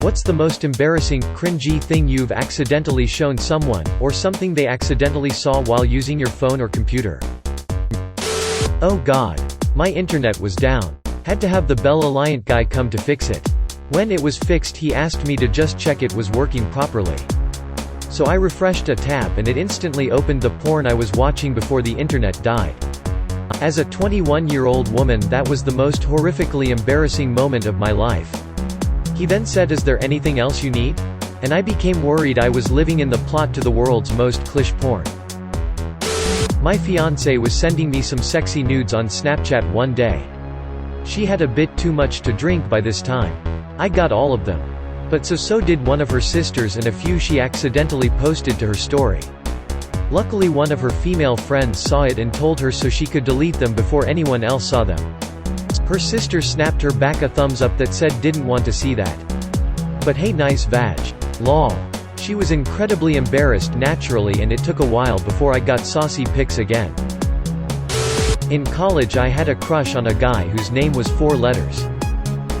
What's the most embarrassing, cringy thing you've accidentally shown someone, or something they accidentally saw while using your phone or computer? Oh god. My internet was down. Had to have the Bell Alliant guy come to fix it. When it was fixed, he asked me to just check it was working properly. So I refreshed a tab and it instantly opened the porn I was watching before the internet died. As a 21-year-old woman, that was the most horrifically embarrassing moment of my life. He then said, "Is there anything else you need?" And I became worried I was living in the plot to the world's most cliché porn. My fiancée was sending me some sexy nudes on Snapchat one day. She had a bit too much to drink by this time. I got all of them. But so did one of her sisters, and a few she accidentally posted to her story. Luckily one of her female friends saw it and told her so she could delete them before anyone else saw them. Her sister snapped her back a thumbs up that said didn't want to see that. But hey, nice vag. Lol. She was incredibly embarrassed naturally, and it took a while before I got saucy pics again. In college I had a crush on a guy whose name was 4 letters.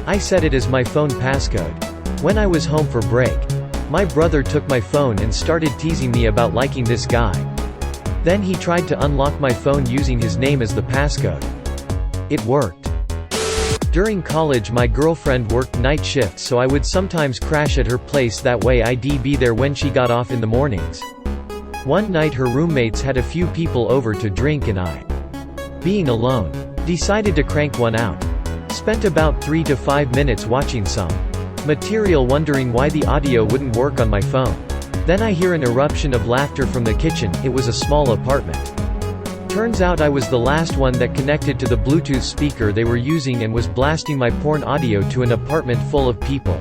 I set it as my phone passcode. When I was home for break, my brother took my phone and started teasing me about liking this guy. Then he tried to unlock my phone using his name as the passcode. It worked. During college my girlfriend worked night shifts, so I would sometimes crash at her place, that way I'd be there when she got off in the mornings. One night her roommates had a few people over to drink, and I, being alone, decided to crank one out. Spent about 3 to 5 minutes watching some material, wondering why the audio wouldn't work on my phone. Then I hear an eruption of laughter from the kitchen. It was a small apartment. Turns out I was the last one that connected to the Bluetooth speaker they were using and was blasting my porn audio to an apartment full of people.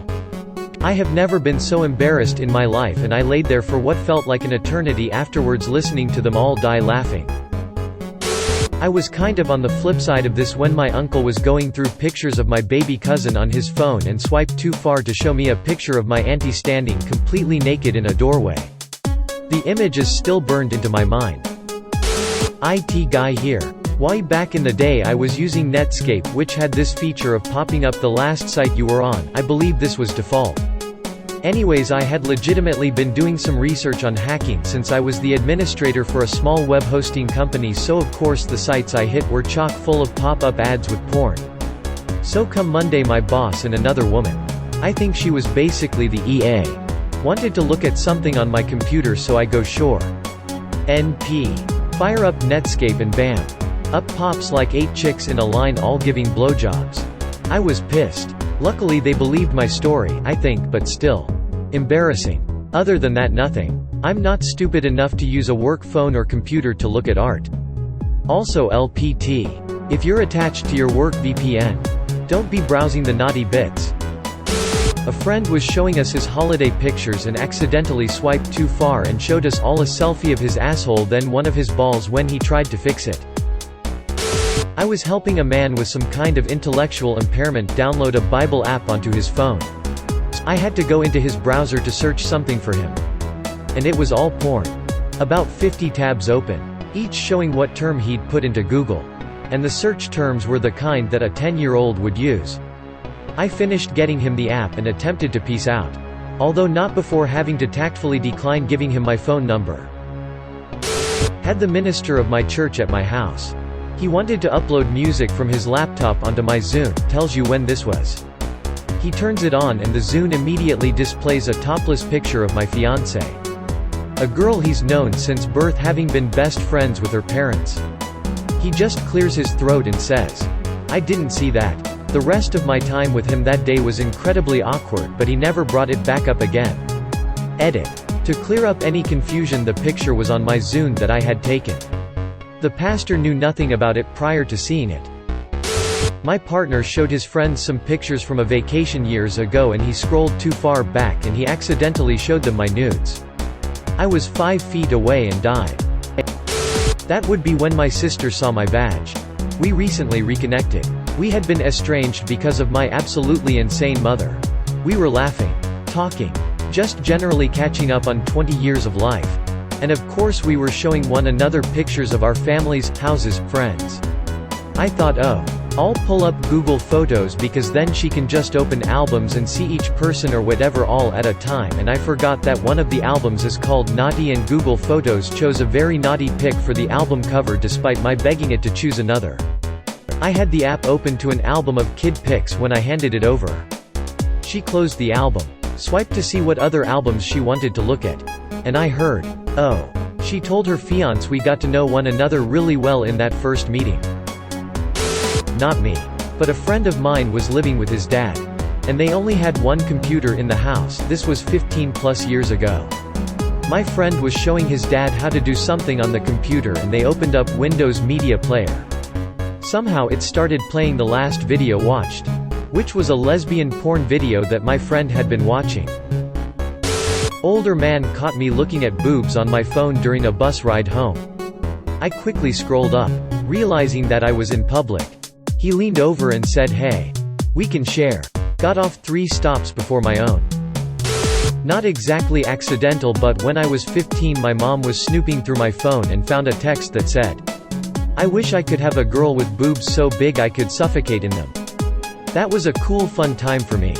I have never been so embarrassed in my life, and I laid there for what felt like an eternity afterwards listening to them all die laughing. I was kind of on the flip side of this when my uncle was going through pictures of my baby cousin on his phone and swiped too far to show me a picture of my auntie standing completely naked in a doorway. The image is still burned into my mind. IT guy here. Way back in the day I was using Netscape, which had this feature of popping up the last site you were on. I believe this was default. Anyways, I had legitimately been doing some research on hacking since I was the administrator for a small web hosting company, so of course the sites I hit were chock full of pop-up ads with porn. So come Monday my boss and another woman, I think she was basically the EA, wanted to look at something on my computer, so I go sure. NP. Fire up Netscape and bam. Up pops like 8 chicks in a line all giving blowjobs. I was pissed. Luckily they believed my story, I think, but still. Embarrassing. Other than that, nothing. I'm not stupid enough to use a work phone or computer to look at art. Also LPT. If you're attached to your work VPN, don't be browsing the naughty bits. A friend was showing us his holiday pictures and accidentally swiped too far and showed us all a selfie of his asshole, then one of his balls when he tried to fix it. I was helping a man with some kind of intellectual impairment download a Bible app onto his phone. I had to go into his browser to search something for him. And it was all porn. About 50 tabs open, each showing what term he'd put into Google. And the search terms were the kind that a 10-year-old would use. I finished getting him the app and attempted to peace out. Although not before having to tactfully decline giving him my phone number. Had the minister of my church at my house. He wanted to upload music from his laptop onto my Zune, tells you when this was. He turns it on and the Zune immediately displays a topless picture of my fiancée. A girl he's known since birth, having been best friends with her parents. He just clears his throat and says, "I didn't see that." The rest of my time with him that day was incredibly awkward, but he never brought it back up again. Edit. To clear up any confusion, the picture was on my Zune that I had taken. The pastor knew nothing about it prior to seeing it. My partner showed his friends some pictures from a vacation years ago and he scrolled too far back and he accidentally showed them my nudes. I was 5 feet away and died. That would be when my sister saw my vag. We recently reconnected. We had been estranged because of my absolutely insane mother. We were laughing, talking, just generally catching up on 20 years of life. And of course we were showing one another pictures of our families, houses, friends. I thought, oh, I'll pull up Google Photos because then she can just open albums and see each person or whatever all at a time, and I forgot that one of the albums is called Naughty and Google Photos chose a very naughty pic for the album cover despite my begging it to choose another. I had the app open to an album of kid pics when I handed it over. She closed the album, swiped to see what other albums she wanted to look at. And I heard, "Oh. She told her fiancé we got to know one another really well in that first meeting." Not me. But a friend of mine was living with his dad. And they only had one computer in the house. This was 15+ years ago. My friend was showing his dad how to do something on the computer and they opened up Windows Media Player. Somehow it started playing the last video watched, which was a lesbian porn video that my friend had been watching. Older man caught me looking at boobs on my phone during a bus ride home. I quickly scrolled up, realizing that I was in public. He leaned over and said, "Hey. We can share." Got off 3 stops before my own. Not exactly accidental, but when I was 15 my mom was snooping through my phone and found a text that said, "I wish I could have a girl with boobs so big I could suffocate in them." That was a cool fun time for me.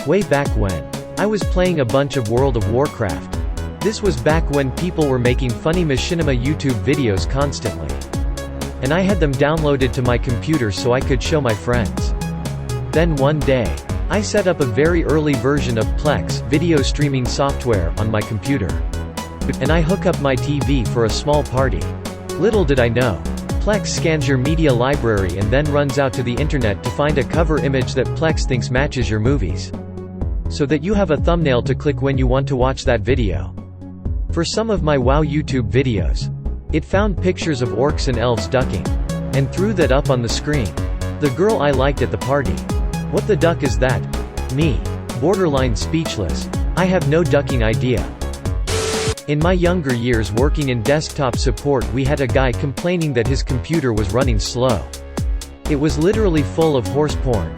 Way back when. I was playing a bunch of World of Warcraft. This was back when people were making funny machinima YouTube videos constantly. And I had them downloaded to my computer so I could show my friends. Then one day, I set up a very early version of Plex video streaming software on my computer. And I hook up my TV for a small party. Little did I know, Plex scans your media library and then runs out to the internet to find a cover image that Plex thinks matches your movies. So that you have a thumbnail to click when you want to watch that video. For some of my WoW YouTube videos, it found pictures of orcs and elves ducking. And threw that up on the screen. The girl I liked at the party. "What the duck is that?" Me. Borderline speechless. I have no ducking idea. In my younger years working in desktop support we had a guy complaining that his computer was running slow. It was literally full of horse porn.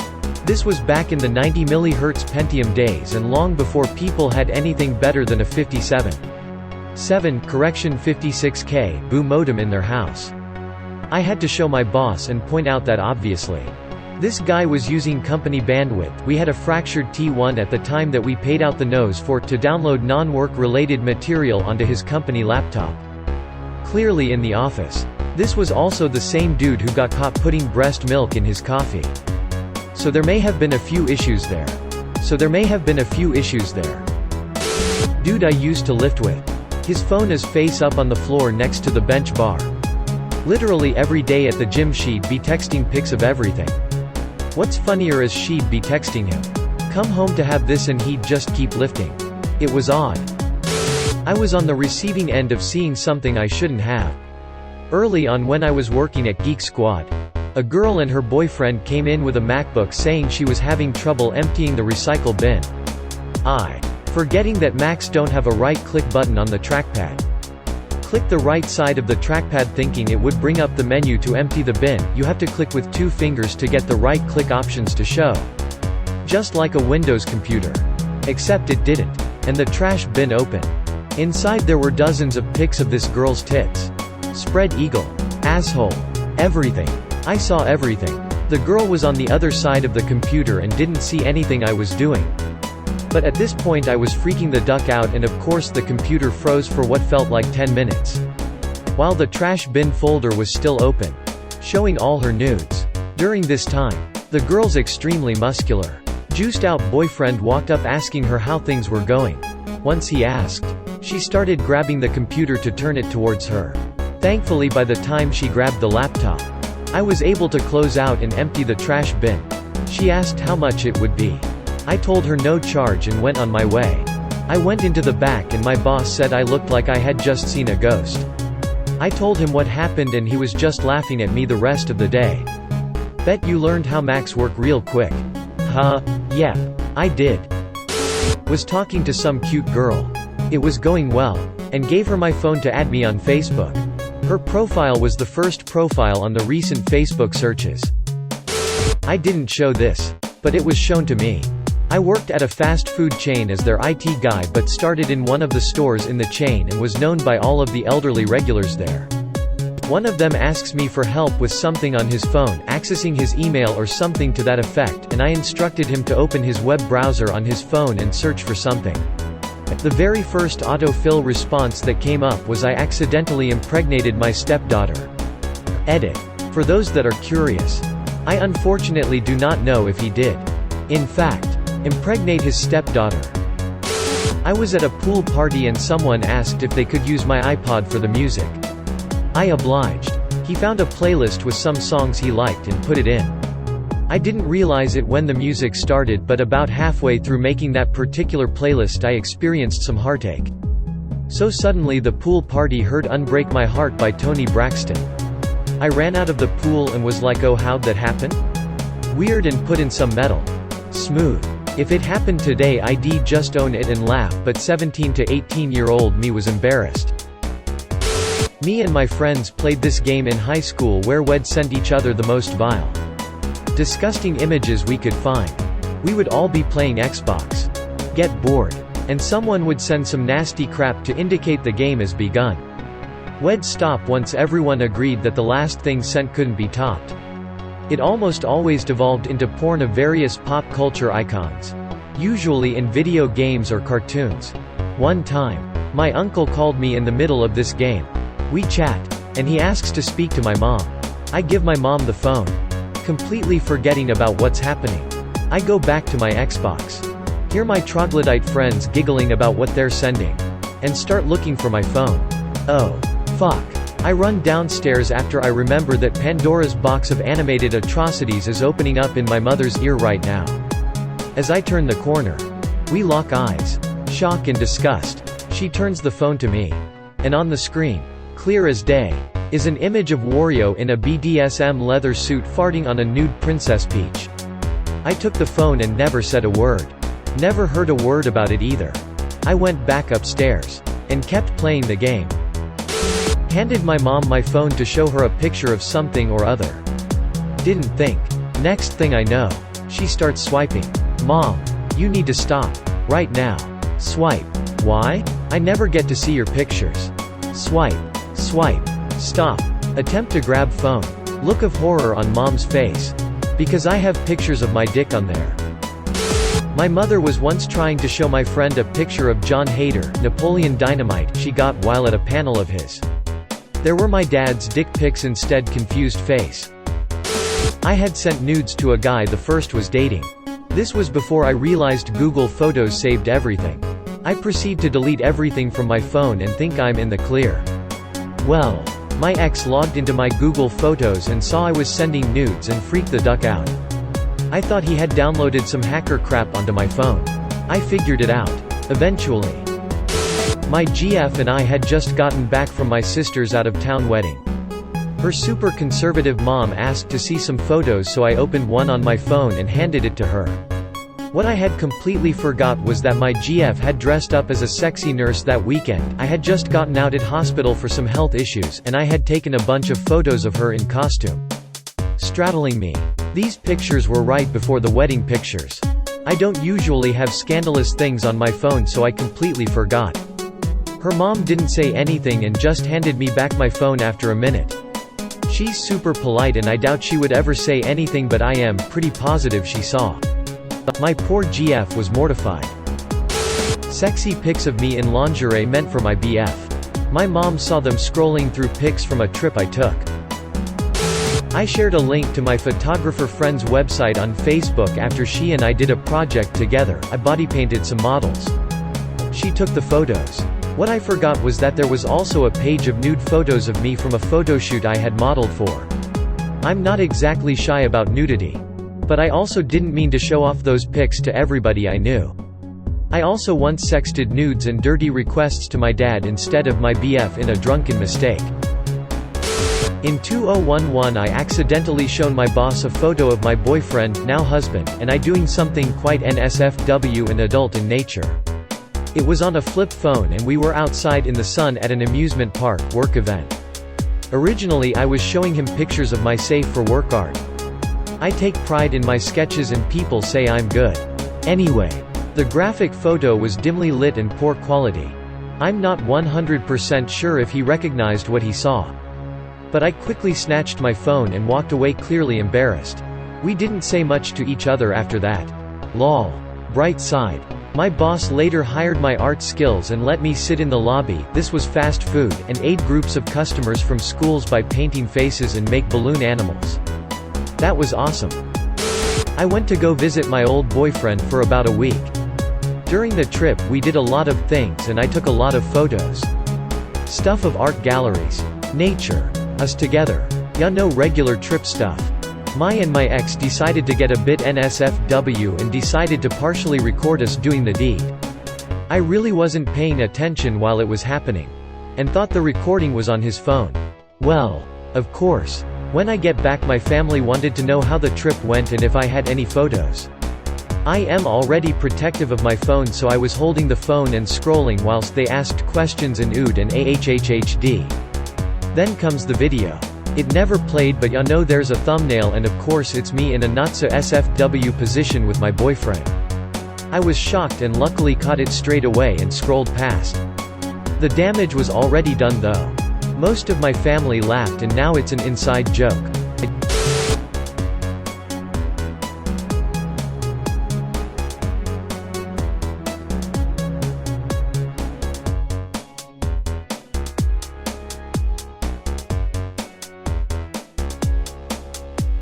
This was back in the 90 MHz Pentium days and long before people had anything better than a 56K BOO modem in their house. I had to show my boss and point out that obviously. This guy was using company bandwidth. We had a fractured T1 at the time that we paid out the nose for to download non-work related material onto his company laptop. Clearly in the office. This was also the same dude who got caught putting breast milk in his coffee. So there may have been a few issues there. Dude I used to lift with. His phone is face up on the floor next to the bench bar. Literally every day at the gym she'd be texting pics of everything. What's funnier is she'd be texting him, "Come home to have this," and he'd just keep lifting. It was odd. I was on the receiving end of seeing something I shouldn't have. Early on when I was working at Geek Squad, a girl and her boyfriend came in with a MacBook saying she was having trouble emptying the recycle bin. Forgetting that Macs don't have a right-click button on the trackpad. Click the right side of the trackpad thinking it would bring up the menu to empty the bin. You have to click with 2 fingers to get the right-click options to show. Just like a Windows computer. Except it didn't. And the trash bin opened. Inside there were dozens of pics of this girl's tits. Spread eagle. Asshole. Everything. I saw everything. The girl was on the other side of the computer and didn't see anything I was doing. But at this point I was freaking the duck out and of course the computer froze for what felt like 10 minutes. While the trash bin folder was still open. Showing all her nudes. During this time, the girl's extremely muscular, juiced out boyfriend walked up asking her how things were going. Once he asked, she started grabbing the computer to turn it towards her. Thankfully by the time she grabbed the laptop, I was able to close out and empty the trash bin. She asked how much it would be. I told her no charge and went on my way. I went into the back and my boss said I looked like I had just seen a ghost. I told him what happened and he was just laughing at me the rest of the day. Bet you learned how Macs work real quick. Huh? Yeah. I did. Was talking to some cute girl. It was going well. And gave her my phone to add me on Facebook. Her profile was the first profile on the recent Facebook searches. I didn't show this. But it was shown to me. I worked at a fast food chain as their IT guy but started in one of the stores in the chain and was known by all of the elderly regulars there. One of them asks me for help with something on his phone, accessing his email or something to that effect, and I instructed him to open his web browser on his phone and search for something. The very first autofill response that came up was I accidentally impregnated my stepdaughter. Edit. For those that are curious. I unfortunately do not know if he did. In fact, impregnate his stepdaughter. I was at a pool party and someone asked if they could use my iPod for the music. I obliged. He found a playlist with some songs he liked and put it in. I didn't realize it when the music started, but about halfway through making that particular playlist I experienced some heartache. So suddenly the pool party heard Unbreak My Heart by Toni Braxton. I ran out of the pool and was like, oh, how'd that happen? Weird, and put in some metal. Smooth. If it happened today I'd just own it and laugh, but 17 to 18-year-old me was embarrassed. Me and my friends played this game in high school where we'd send each other the most vile, disgusting images we could find. We would all be playing Xbox. Get bored. And someone would send some nasty crap to indicate the game has begun. We'd stop once everyone agreed that the last thing sent couldn't be topped. It almost always devolved into porn of various pop culture icons. Usually in video games or cartoons. One time, my uncle called me in the middle of this game. We chat, and he asks to speak to my mom. I give my mom the phone, completely forgetting about what's happening. I go back to my Xbox. Hear my troglodyte friends giggling about what they're sending, and start looking for my phone. Oh, fuck. I run downstairs after I remember that Pandora's box of animated atrocities is opening up in my mother's ear right now. As I turn the corner, we lock eyes. Shock and disgust. She turns the phone to me. And on the screen, clear as day, is an image of Wario in a BDSM leather suit farting on a nude Princess Peach. I took the phone and never said a word. Never heard a word about it either. I went back upstairs. And kept playing the game. Handed my mom my phone to show her a picture of something or other. Didn't think. Next thing I know, she starts swiping. Mom, you need to stop. Right now. Swipe. Why? I never get to see your pictures. Swipe. Swipe. Stop. Attempt to grab phone. Look of horror on mom's face. Because I have pictures of my dick on there. My mother was once trying to show my friend a picture of John Hader, Napoleon Dynamite, she got while at a panel of his. There were my dad's dick pics instead, confused face. I had sent nudes to a guy the first was dating. This was before I realized Google Photos saved everything. I proceed to delete everything from my phone and think I'm in the clear. Well, my ex logged into my Google Photos and saw I was sending nudes and freaked the duck out. I thought he had downloaded some hacker crap onto my phone. I figured it out. Eventually. My GF and I had just gotten back from my sister's out-of-town wedding. Her super conservative mom asked to see some photos, so I opened one on my phone and handed it to her. What I had completely forgot was that my GF had dressed up as a sexy nurse that weekend. I had just gotten out at hospital for some health issues, and I had taken a bunch of photos of her in costume. Straddling me. These pictures were right before the wedding pictures. I don't usually have scandalous things on my phone, so I completely forgot. Her mom didn't say anything and just handed me back my phone after a minute. She's super polite and I doubt she would ever say anything, but I am pretty positive she saw. My poor GF was mortified. Sexy pics of me in lingerie meant for my BF. My mom saw them scrolling through pics from a trip I took. I shared a link to my photographer friend's website on Facebook after she and I did a project together. I body painted some models. She took the photos. What I forgot was that there was also a page of nude photos of me from a photoshoot I had modeled for. I'm not exactly shy about nudity. But I also didn't mean to show off those pics to everybody I knew. I also once sexted nudes and dirty requests to my dad instead of my BF in a drunken mistake. In 2011 I accidentally shown my boss a photo of my boyfriend, now husband, and I doing something quite NSFW and adult in nature. It was on a flip phone and we were outside in the sun at an amusement park work event. Originally I was showing him pictures of my safe for work art. I take pride in my sketches and people say I'm good. Anyway, the graphic photo was dimly lit and poor quality. I'm not 100% sure if he recognized what he saw. But I quickly snatched my phone and walked away clearly embarrassed. We didn't say much to each other after that. Lol. Bright side. My boss later hired my art skills and let me sit in the lobby, this was fast food, and aid groups of customers from schools by painting faces and make balloon animals. That was awesome. I went to go visit my old boyfriend for about a week. During the trip we did a lot of things and I took a lot of photos. Stuff of art galleries. Nature. Us together. Ya know regular trip stuff. And my ex decided to get a bit NSFW and decided to partially record us doing the deed. I really wasn't paying attention while it was happening. And thought the recording was on his phone. Well, of course. When I get back my family wanted to know how the trip went and if I had any photos. I am already protective of my phone so I was holding the phone and scrolling whilst they asked questions in OOD and AHHHD. Then comes the video. It never played but ya know there's a thumbnail and of course it's me in a not-so-SFW position with my boyfriend. I was shocked and luckily caught it straight away and scrolled past. The damage was already done though. Most of my family laughed and now it's an inside joke.